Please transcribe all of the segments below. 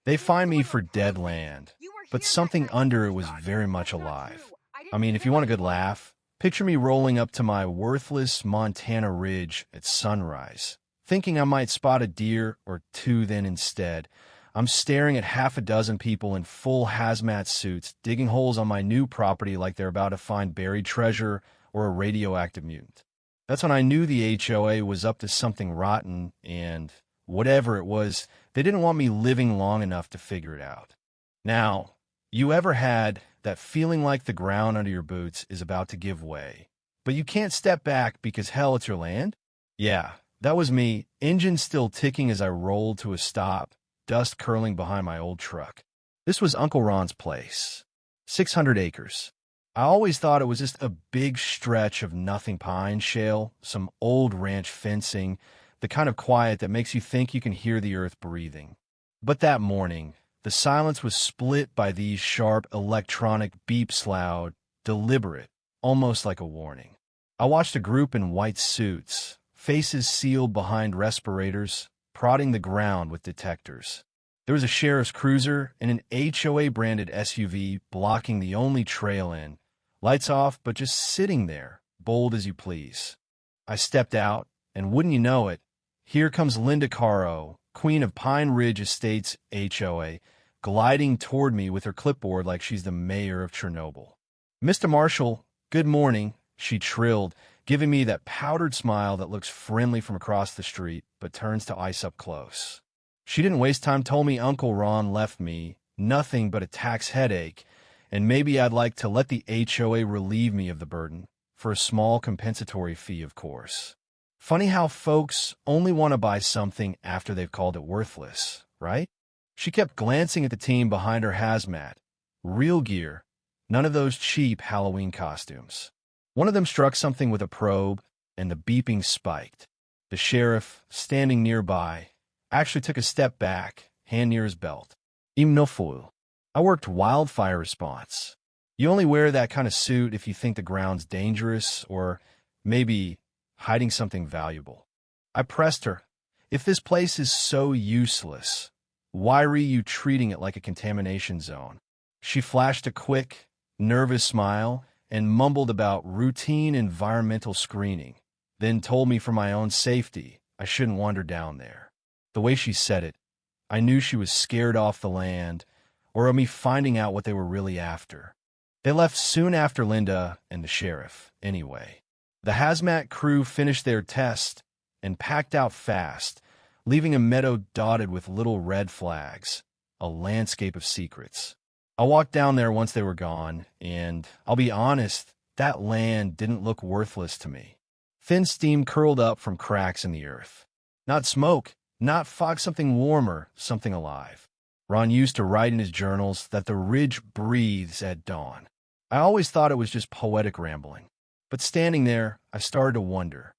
They fined me for dead land, but something under it was very much alive. I mean, if you want a good laugh, picture me rolling up to my worthless Montana ridge at sunrise, thinking I might spot a deer or two. Then instead, I'm staring at half a dozen people in full hazmat suits digging holes on my new property like they're about to find buried treasure or a radioactive mutant. That's when I knew the HOA was up to something rotten, and whatever it was, they didn't want me living long enough to figure it out. Now, you ever had that feeling like the ground under your boots is about to give way, but you can't step back because hell, it's your land? Yeah, that was me, engine still ticking as I rolled to a stop, dust curling behind my old truck. This was Uncle Ron's place. 600 acres. I always thought it was just a big stretch of nothing pine shale, some old ranch fencing, the kind of quiet that makes you think you can hear the earth breathing. But that morning, the silence was split by these sharp electronic beeps, loud, deliberate, almost like a warning. I watched a group in white suits, faces sealed behind respirators, prodding the ground with detectors. There was a sheriff's cruiser and an HOA-branded SUV blocking the only trail in, lights off but just sitting there, bold as you please. I stepped out, and wouldn't you know it, here comes Linda Caro, queen of Pine Ridge Estates HOA, gliding toward me with her clipboard like she's the mayor of Chernobyl. "Mr. Marshall, good morning," she trilled, giving me that powdered smile that looks friendly from across the street but turns to ice up close. She didn't waste time, told me Uncle Ron left me nothing but a tax headache, and maybe I'd like to let the HOA relieve me of the burden, for a small compensatory fee, of course. Funny how folks only want to buy something after they've called it worthless, right? She kept glancing at the team behind her hazmat. Real gear, none of those cheap Halloween costumes. One of them struck something with a probe, and the beeping spiked. The sheriff, standing nearby, actually took a step back, hand near his belt. "Im no fool." I worked wildfire response. You only wear that kind of suit if you think the ground's dangerous or maybe hiding something valuable. I pressed her. If this place is so useless, why are you treating it like a contamination zone? She flashed a quick, nervous smile and mumbled about routine environmental screening, then told me for my own safety I shouldn't wander down there. The way she said it, I knew she was scared off the land or of me finding out what they were really after. They left soon after Linda and the sheriff, anyway. The hazmat crew finished their test and packed out fast, leaving a meadow dotted with little red flags, a landscape of secrets. I walked down there once they were gone, and I'll be honest, that land didn't look worthless to me. Thin steam curled up from cracks in the earth. Not smoke, not fog, something warmer, something alive. Ron used to write in his journals that the ridge breathes at dawn. I always thought it was just poetic rambling. But standing there, I started to wonder.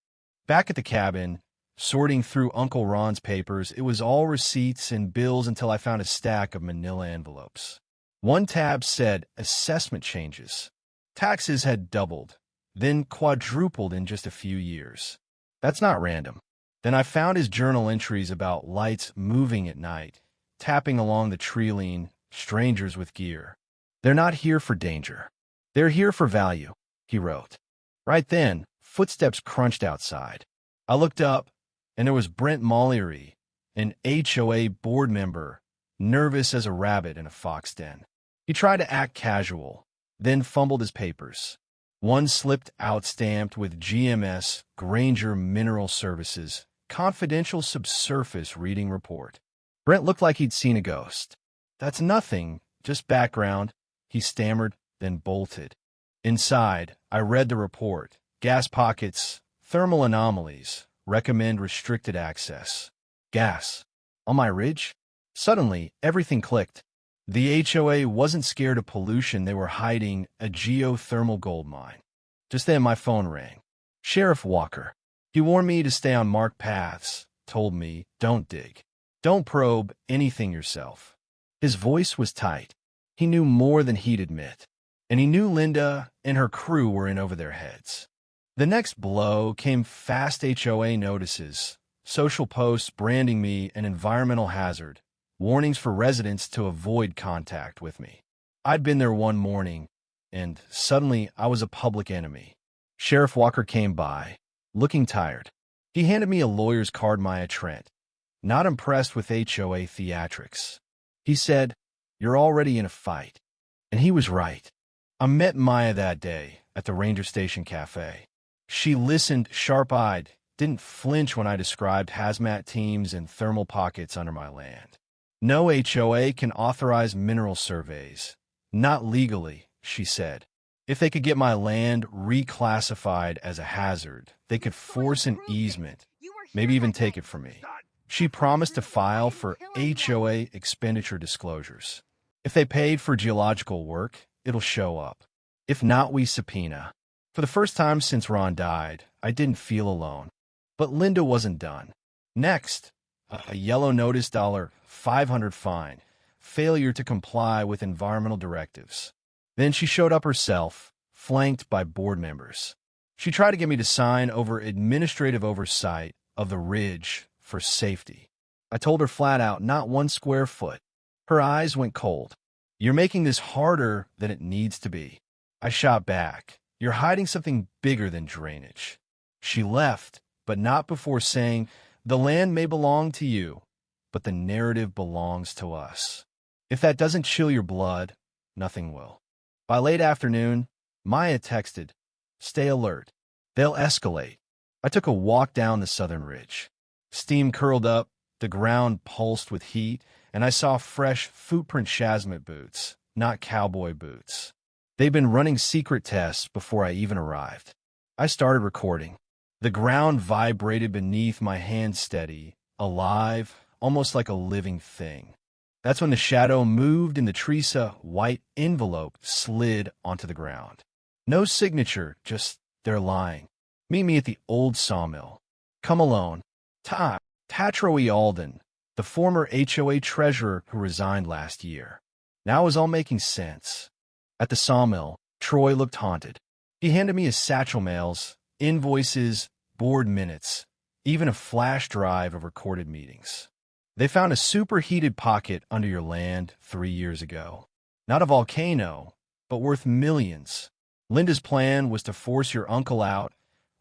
Back at the cabin, sorting through Uncle Ron's papers, it was all receipts and bills until I found a stack of manila envelopes. One tab said assessment changes. Taxes had doubled, then quadrupled in just a few years. That's not random. Then I found his journal entries about lights moving at night, tapping along the tree line, strangers with gear. "They're not here for danger. They're here for value," he wrote. Right then, footsteps crunched outside. I looked up, and there was Brent Mollery, an HOA board member, nervous as a rabbit in a fox den. He tried to act casual, then fumbled his papers. One slipped out stamped with GMS, Granger Mineral Services, confidential subsurface reading report. Brent looked like he'd seen a ghost. "That's nothing, just background," he stammered, then bolted. Inside, I read the report. Gas pockets, thermal anomalies, recommend restricted access. Gas. On my ridge? Suddenly, everything clicked. The HOA wasn't scared of pollution, they were hiding a geothermal gold mine. Just then my phone rang. Sheriff Walker. He warned me to stay on marked paths, told me, don't dig. Don't probe anything yourself. His voice was tight. He knew more than he'd admit. And he knew Linda and her crew were in over their heads. The next blow came fast HOA notices, social posts branding me an environmental hazard, warnings for residents to avoid contact with me. I'd been there one morning, and suddenly I was a public enemy. Sheriff Walker came by, looking tired. He handed me a lawyer's card, Maya Trent. Not impressed with HOA theatrics. He said, "You're already in a fight." And he was right. I met Maya that day at the Ranger Station Cafe. She listened sharp-eyed, didn't flinch when I described hazmat teams and thermal pockets under my land. No HOA can authorize mineral surveys. Not legally, she said. If they could get my land reclassified as a hazard, they could force an easement, maybe even take it from me. She promised to file for HOA expenditure disclosures. If they paid for geological work, it'll show up. If not, we subpoena. For the first time since Ron died, I didn't feel alone. But Linda wasn't done. Next, a yellow notice $500 fine, failure to comply with environmental directives. Then she showed up herself, flanked by board members. She tried to get me to sign over administrative oversight of the ridge for safety. I told her flat out, not 1 square foot. Her eyes went cold. "You're making this harder than it needs to be." I shot back. "You're hiding something bigger than drainage." She left, but not before saying, "The land may belong to you, but the narrative belongs to us. If that doesn't chill your blood, nothing will." By late afternoon, Maya texted, "Stay alert. They'll escalate." I took a walk down the southern ridge. Steam curled up, the ground pulsed with heat, and I saw fresh footprint Hazmat boots, not cowboy boots. They'd been running secret tests before I even arrived. I started recording. The ground vibrated beneath my hand, steady, alive, almost like a living thing. That's when the shadow moved and the Teresa white envelope slid onto the ground. No signature, just they're lying. "Meet me at the old sawmill. Come alone. Tatroe Alden, the former HOA treasurer who resigned last year." Now it was all making sense. At the sawmill, Troy looked haunted. He handed me his satchel mails, invoices, board minutes, even a flash drive of recorded meetings. "They found a superheated pocket under your land 3 years ago. Not a volcano, but worth millions. Linda's plan was to force your uncle out,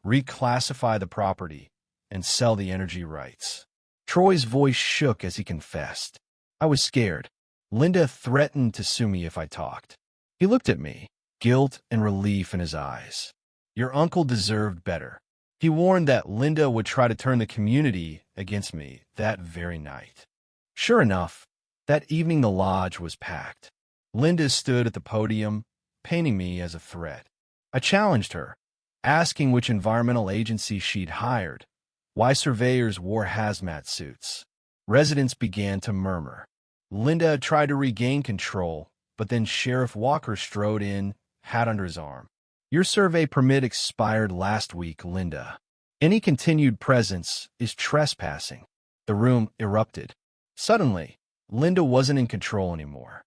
reclassify the property, and sell the energy rights." Troy's voice shook as he confessed. I was scared. Linda threatened to sue me if I talked. He looked at me, guilt and relief in his eyes. "Your uncle deserved better." He warned that Linda would try to turn the community against me that very night. Sure enough, that evening the lodge was packed. Linda stood at the podium, painting me as a threat. I challenged her, asking which environmental agency she'd hired, why surveyors wore hazmat suits. Residents began to murmur. Linda tried to regain control, but then Sheriff Walker strode in, hat under his arm. "Your survey permit expired last week, Linda. Any continued presence is trespassing." The room erupted. Suddenly, Linda wasn't in control anymore.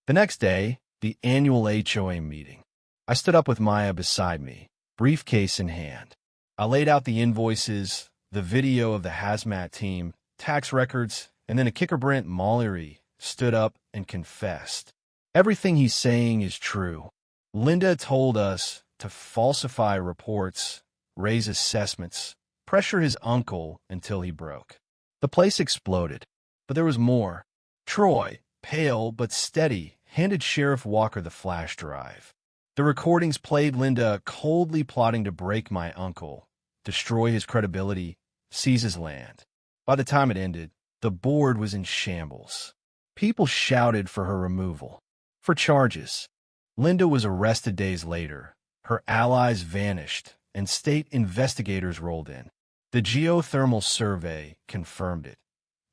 The next day, the annual HOA meeting. I stood up with Maya beside me, briefcase in hand. I laid out the invoices, the video of the hazmat team, tax records, and then a kicker Brent Mallory stood up and confessed. "Everything he's saying is true. Linda told us to falsify reports, raise assessments, pressure his uncle until he broke." The place exploded, but there was more. Troy, pale but steady, handed Sheriff Walker the flash drive. The recordings played Linda coldly plotting to break my uncle, destroy his credibility, seize his land. By the time it ended, the board was in shambles. People shouted for her removal. For charges. Linda was arrested days later. Her allies vanished, and state investigators rolled in. The geothermal survey confirmed it.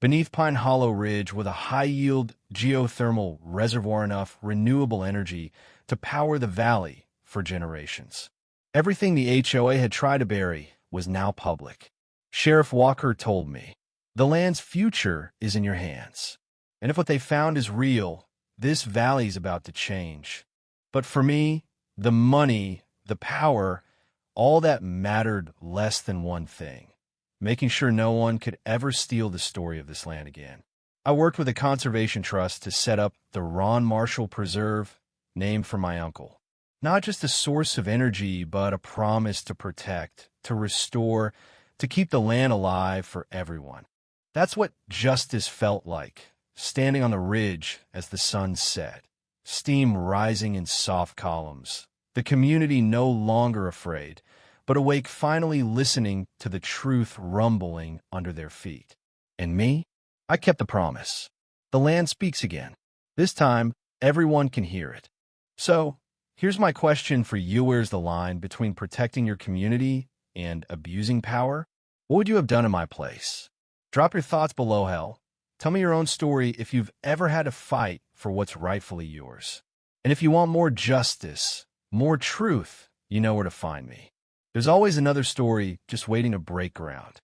Beneath Pine Hollow Ridge with a high-yield geothermal reservoir, enough renewable energy to power the valley for generations. Everything the HOA had tried to bury was now public. Sheriff Walker told me, "The land's future is in your hands. And if what they found is real, this valley's about to change." But for me, the money, the power, all that mattered less than one thing: making sure no one could ever steal the story of this land again. I worked with a conservation trust to set up the Ron Marshall Preserve, named for my uncle. Not just a source of energy, but a promise to protect, to restore, to keep the land alive for everyone. That's what justice felt like, standing on the ridge as the sun set, steam rising in soft columns, the community no longer afraid, but awake, finally listening to the truth rumbling under their feet. And me? I kept the promise. The land speaks again. This time, everyone can hear it. So, here's my question for you. Where's the line between protecting your community and abusing power? What would you have done in my place? Drop your thoughts below, hell. Tell me your own story if you've ever had to fight for what's rightfully yours. And if you want more justice, more truth, you know where to find me. There's always another story just waiting to break ground.